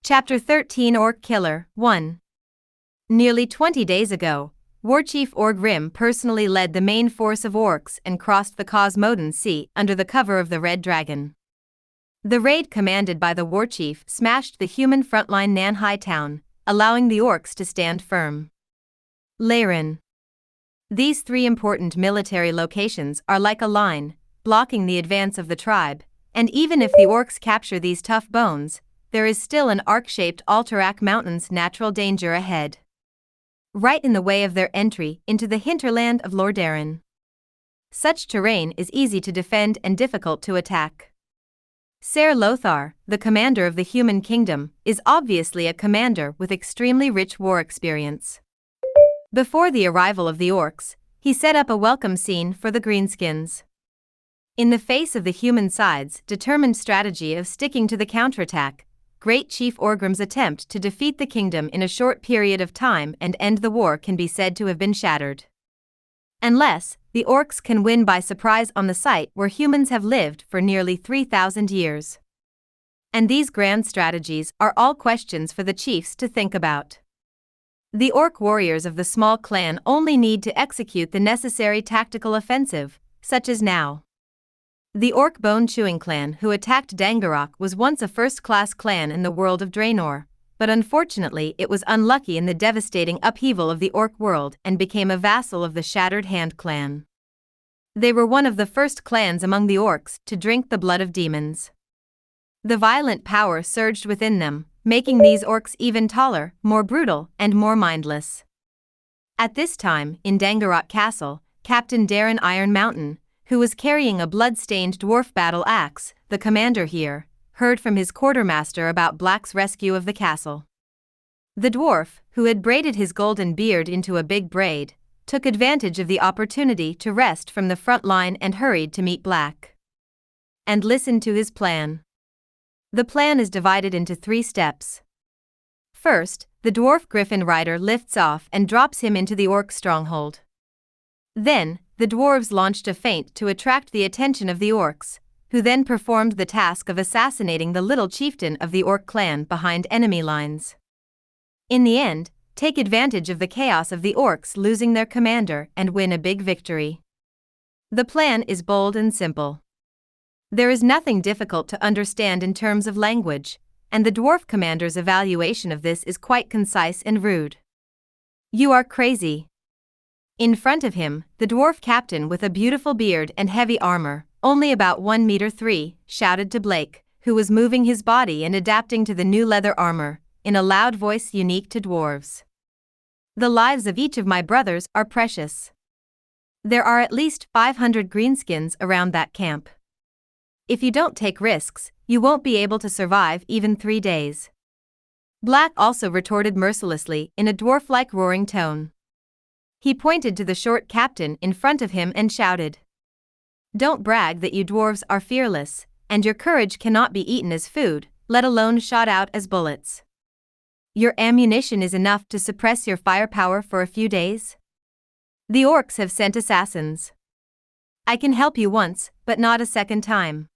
Chapter 13 Orc Killer 1. Nearly 20 days ago, Warchief Orgrim personally led the main force of orcs and crossed the Cosmodan Sea under the cover of the Red Dragon. The raid commanded by the Warchief smashed the human frontline Nanhai town, allowing the orcs to stand firm. Leyrin. These three important military locations are like a line, blocking the advance of the tribe, and even if the orcs capture these tough bones, there is still an arc-shaped Alterac Mountains natural danger ahead, right in the way of their entry into the hinterland of Lordaeron. Such terrain is easy to defend and difficult to attack. Ser Lothar, the commander of the human kingdom, is obviously a commander with extremely rich war experience. Before the arrival of the orcs, he set up a welcome scene for the greenskins. In the face of the human side's determined strategy of sticking to the counterattack, Great Chief Orgrim's attempt to defeat the kingdom in a short period of time and end the war can be said to have been shattered. Unless the orcs can win by surprise on the site where humans have lived for nearly 3,000 years. And these grand strategies are all questions for the chiefs to think about. The orc warriors of the small clan only need to execute the necessary tactical offensive, such as now. The orc bone-chewing clan who attacked Dangarok was once a first-class clan in the world of Draenor, but unfortunately it was unlucky in the devastating upheaval of the orc world and became a vassal of the Shattered Hand clan. They were one of the first clans among the orcs to drink the blood of demons. The violent power surged within them, making these orcs even taller, more brutal, and more mindless. At this time, in Dangarok Castle, Captain Darren Iron Mountain, who was carrying a blood-stained dwarf battle axe, the commander here, heard from his quartermaster about Black's rescue of the castle. The dwarf, who had braided his golden beard into a big braid, took advantage of the opportunity to rest from the front line and hurried to meet Black. And listen to his plan. The plan is divided into 3 steps. First, the dwarf griffin rider lifts off and drops him into the orc stronghold. Then, the dwarves launched a feint to attract the attention of the orcs, who then performed the task of assassinating the little chieftain of the orc clan behind enemy lines. In the end, take advantage of the chaos of the orcs losing their commander and win a big victory. The plan is bold and simple. There is nothing difficult to understand in terms of language, and the dwarf commander's evaluation of this is quite concise and rude. You are crazy. In front of him, the dwarf captain with a beautiful beard and heavy armor, only about 1 meter 3, shouted to Blake, who was moving his body and adapting to the new leather armor, in a loud voice unique to dwarves. The lives of each of my brothers are precious. There are at least 500 greenskins around that camp. If you don't take risks, you won't be able to survive even 3 days. Black also retorted mercilessly in a dwarf-like roaring tone. He pointed to the short captain in front of him and shouted, "Don't brag that you dwarves are fearless, and your courage cannot be eaten as food, let alone shot out as bullets. Your ammunition is enough to suppress your firepower for a few days? The orcs have sent assassins. I can help you once, but not a second time."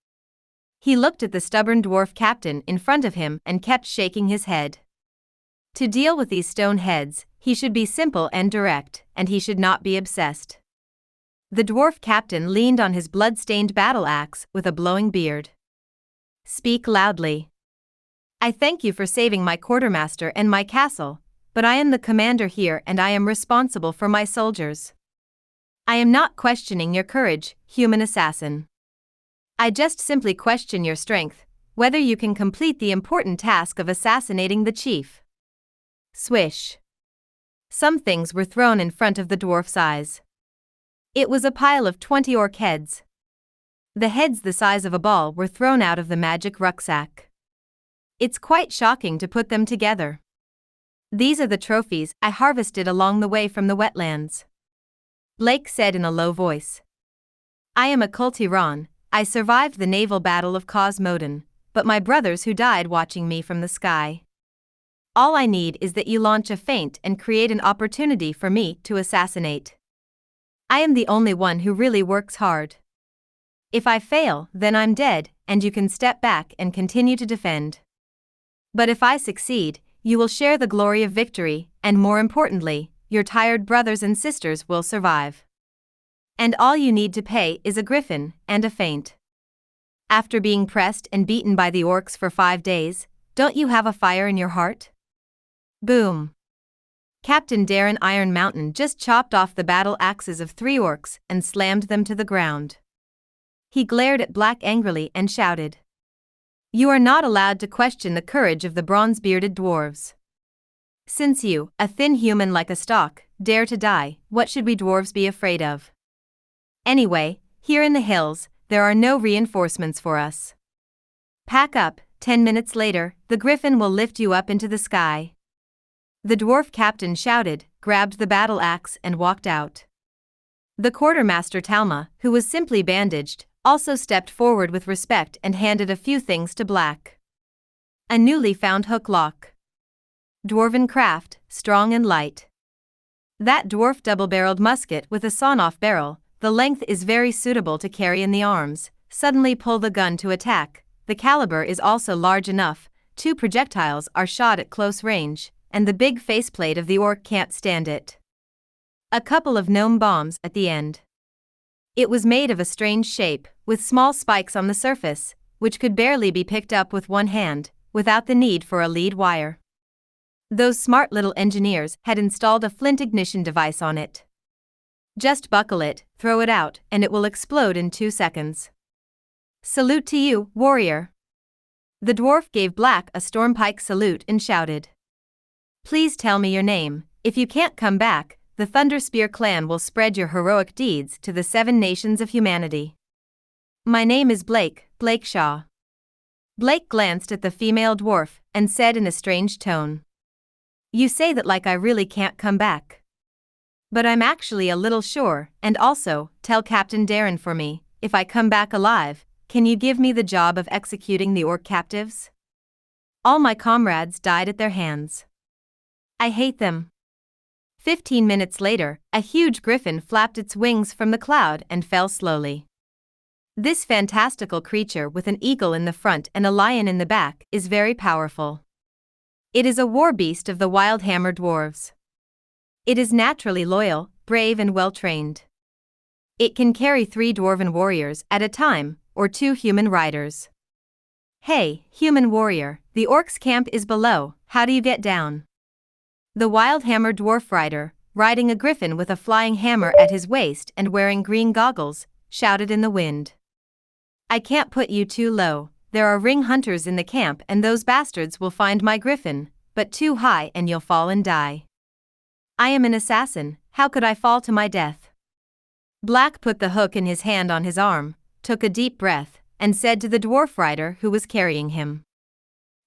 He looked at the stubborn dwarf captain in front of him and kept shaking his head. To deal with these stone heads, he should be simple and direct, and he should not be obsessed. The dwarf captain leaned on his blood-stained battle axe with a blowing beard. "Speak loudly. I thank you for saving my quartermaster and my castle, but I am the commander here and I am responsible for my soldiers. I am not questioning your courage, human assassin. I just simply question your strength, whether you can complete the important task of assassinating the chief." Swish. Some things were thrown in front of the dwarf's eyes. It was a pile of 20 orc heads. The heads the size of a ball were thrown out of the magic rucksack. It's quite shocking to put them together. "These are the trophies I harvested along the way from the wetlands," Blake said in a low voice. "I am a Kultiran, I survived the naval battle of Cosmodan, but my brothers who died watching me from the sky. All I need is that you launch a feint and create an opportunity for me to assassinate. I am the only one who really works hard. If I fail, then I'm dead, and you can step back and continue to defend." But if I succeed, you will share the glory of victory, and more importantly, your tired brothers and sisters will survive. And all you need to pay is a griffin and a feint. After being pressed and beaten by the orcs for 5 days, don't you have a fire in your heart? Boom! Captain Darren Iron Mountain just chopped off the battle axes of 3 orcs and slammed them to the ground. He glared at Black angrily and shouted, "You are not allowed to question the courage of the bronze-bearded dwarves. Since you, a thin human like a stalk, dare to die, what should we dwarves be afraid of? Anyway, here in the hills, there are no reinforcements for us. Pack up, 10 minutes later, the griffin will lift you up into the sky." The dwarf captain shouted, grabbed the battle axe and walked out. The quartermaster Talma, who was simply bandaged, also stepped forward with respect and handed a few things to Black. A newly found hook lock. Dwarven craft, strong and light. That dwarf double-barreled musket with a sawn-off barrel, the length is very suitable to carry in the arms, suddenly pull the gun to attack, the caliber is also large enough, 2 projectiles are shot at close range, and the big faceplate of the orc can't stand it. A couple of gnome bombs at the end. It was made of a strange shape, with small spikes on the surface, which could barely be picked up with one hand, without the need for a lead wire. Those smart little engineers had installed a flint ignition device on it. Just buckle it, throw it out, and it will explode in 2 seconds. Salute to you, warrior. The dwarf gave Black a stormpike salute and shouted, "Please tell me your name. If you can't come back, the Thunderspear clan will spread your heroic deeds to the 7 nations of humanity." "My name is Blake Shaw." Blake glanced at the female dwarf and said in a strange tone, "You say that like I really can't come back. But I'm actually a little sure, and also, tell Captain Darren for me, if I come back alive, can you give me the job of executing the orc captives? All my comrades died at their hands. I hate them." 15 minutes later, a huge griffin flapped its wings from the cloud and fell slowly. This fantastical creature with an eagle in the front and a lion in the back is very powerful. It is a war beast of the wild hammer dwarves. It is naturally loyal, brave and well-trained. It can carry 3 dwarven warriors at a time, or 2 human riders. "Hey, human warrior, the orcs' camp is below, how do you get down?" The wild hammer dwarf rider, riding a griffin with a flying hammer at his waist and wearing green goggles, shouted in the wind. "I can't put you too low, there are ring hunters in the camp and those bastards will find my griffin, but too high and you'll fall and die. I am an assassin, how could I fall to my death?" Black put the hook in his hand on his arm, took a deep breath, and said to the dwarf rider who was carrying him,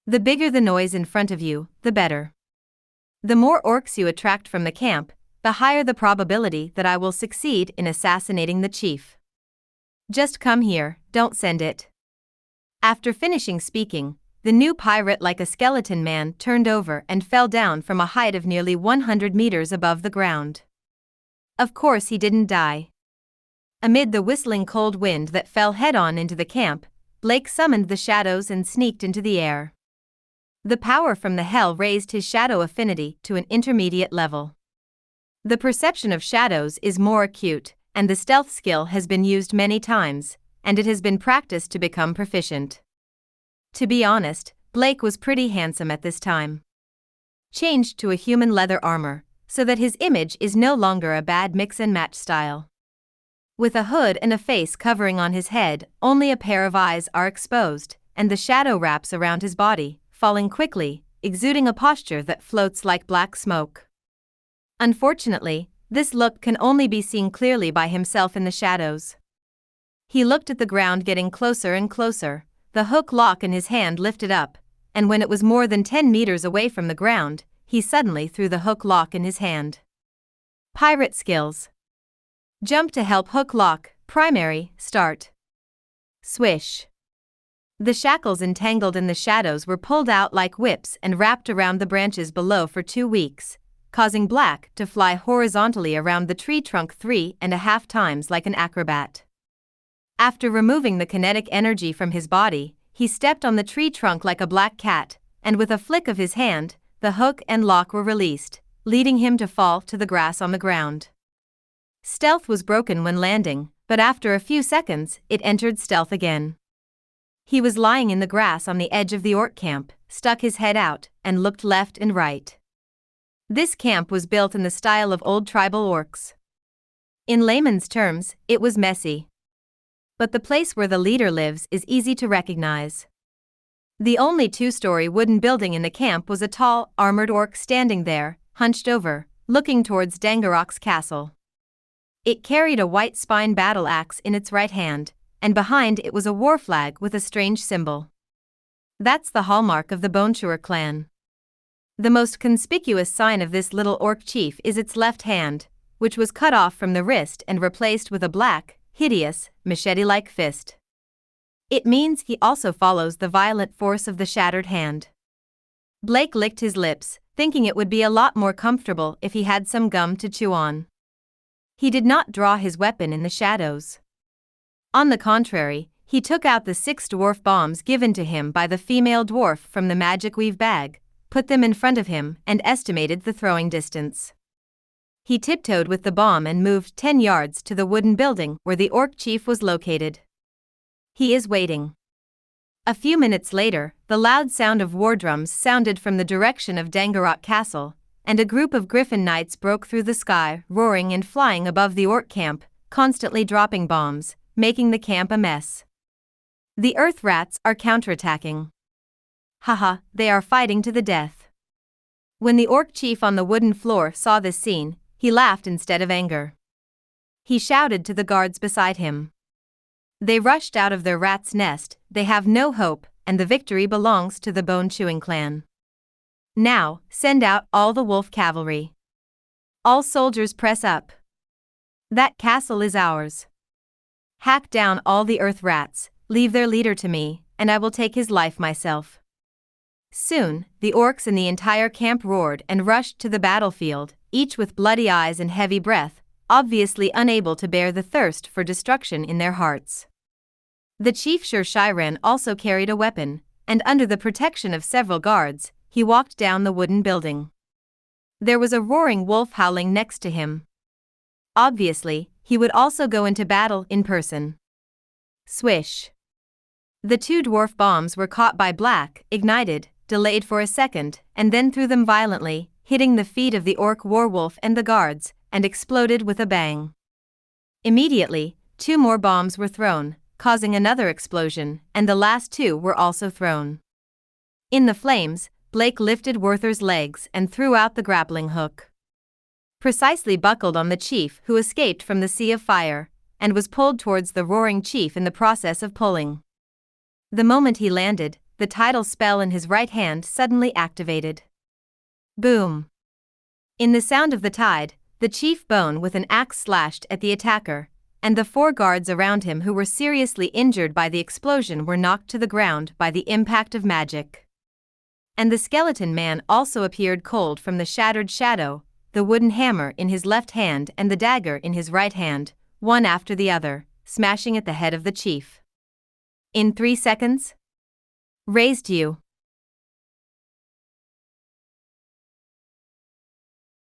"The bigger the noise in front of you, the better. The more orcs you attract from the camp, the higher the probability that I will succeed in assassinating the chief. Just come here, don't send it." After finishing speaking, the new pirate like a skeleton man turned over and fell down from a height of nearly 100 meters above the ground. Of course he didn't die. Amid the whistling cold wind that fell head-on into the camp, Blake summoned the shadows and sneaked into the air. The power from the hell raised his shadow affinity to an intermediate level. The perception of shadows is more acute, and the stealth skill has been used many times, and it has been practiced to become proficient. To be honest, Blake was pretty handsome at this time. Changed to a human leather armor, so that his image is no longer a bad mix-and-match style. With a hood and a face covering on his head, only a pair of eyes are exposed, and the shadow wraps around his body, falling quickly, exuding a posture that floats like black smoke. Unfortunately, this look can only be seen clearly by himself in the shadows. He looked at the ground getting closer and closer, the hook lock in his hand lifted up, and when it was more than 10 meters away from the ground, he suddenly threw the hook lock in his hand. Pirate skills. Jump to help hook lock, primary, start. Swish. The shackles entangled in the shadows were pulled out like whips and wrapped around the branches below for 2 weeks, causing Black to fly horizontally around the tree trunk 3.5 times like an acrobat. After removing the kinetic energy from his body, he stepped on the tree trunk like a black cat, and with a flick of his hand, the hook and lock were released, leading him to fall to the grass on the ground. Stealth was broken when landing, but after a few seconds, it entered stealth again. He was lying in the grass on the edge of the orc camp, stuck his head out, and looked left and right. This camp was built in the style of old tribal orcs. In layman's terms, it was messy. But the place where the leader lives is easy to recognize. The only two-story wooden building in the camp was a tall, armored orc standing there, hunched over, looking towards Dangarok's castle. It carried a white spine battle axe in its right hand, and behind it was a war flag with a strange symbol. That's the hallmark of the Bonechewer clan. The most conspicuous sign of this little orc chief is its left hand, which was cut off from the wrist and replaced with a black, hideous, machete-like fist. It means he also follows the violent force of the shattered hand. Blake licked his lips, thinking it would be a lot more comfortable if he had some gum to chew on. He did not draw his weapon in the shadows. On the contrary, he took out the 6 dwarf bombs given to him by the female dwarf from the magic weave bag, put them in front of him, and estimated the throwing distance. He tiptoed with the bomb and moved 10 yards to the wooden building where the orc chief was located. He is waiting. A few minutes later, the loud sound of war drums sounded from the direction of Dangarok Castle, and a group of griffin knights broke through the sky, roaring and flying above the orc camp, constantly dropping bombs, making the camp a mess. The earth rats are counterattacking. Haha, they are fighting to the death. When the orc chief on the wooden floor saw this scene, he laughed instead of anger. He shouted to the guards beside him. They rushed out of their rat's nest, they have no hope, and the victory belongs to the Bone-Chewing clan. Now, send out all the wolf cavalry. All soldiers press up. That castle is ours. Hack down all the earth rats, leave their leader to me, and I will take his life myself. Soon, the orcs in the entire camp roared and rushed to the battlefield, each with bloody eyes and heavy breath, obviously unable to bear the thirst for destruction in their hearts. The chief Shir-Shiran also carried a weapon, and under the protection of several guards, he walked down the wooden building. There was a roaring wolf howling next to him. Obviously, he would also go into battle in person. Swish. The 2 dwarf bombs were caught by Black, ignited, delayed for a second, and then threw them violently, hitting the feet of the orc warwolf and the guards, and exploded with a bang. Immediately, 2 more bombs were thrown, causing another explosion, and the last 2 were also thrown. In the flames, Blake lifted Werther's legs and threw out the grappling hook. Precisely buckled on the chief, who escaped from the sea of fire, and was pulled towards the roaring chief in the process of pulling. The moment he landed, the tidal spell in his right hand suddenly activated. Boom! In the sound of the tide, the chief bone with an axe slashed at the attacker, and the 4 guards around him who were seriously injured by the explosion were knocked to the ground by the impact of magic. And the skeleton man also appeared cold from the shattered shadow, the wooden hammer in his left hand and the dagger in his right hand, one after the other, smashing at the head of the chief. In 3 seconds? Raised you.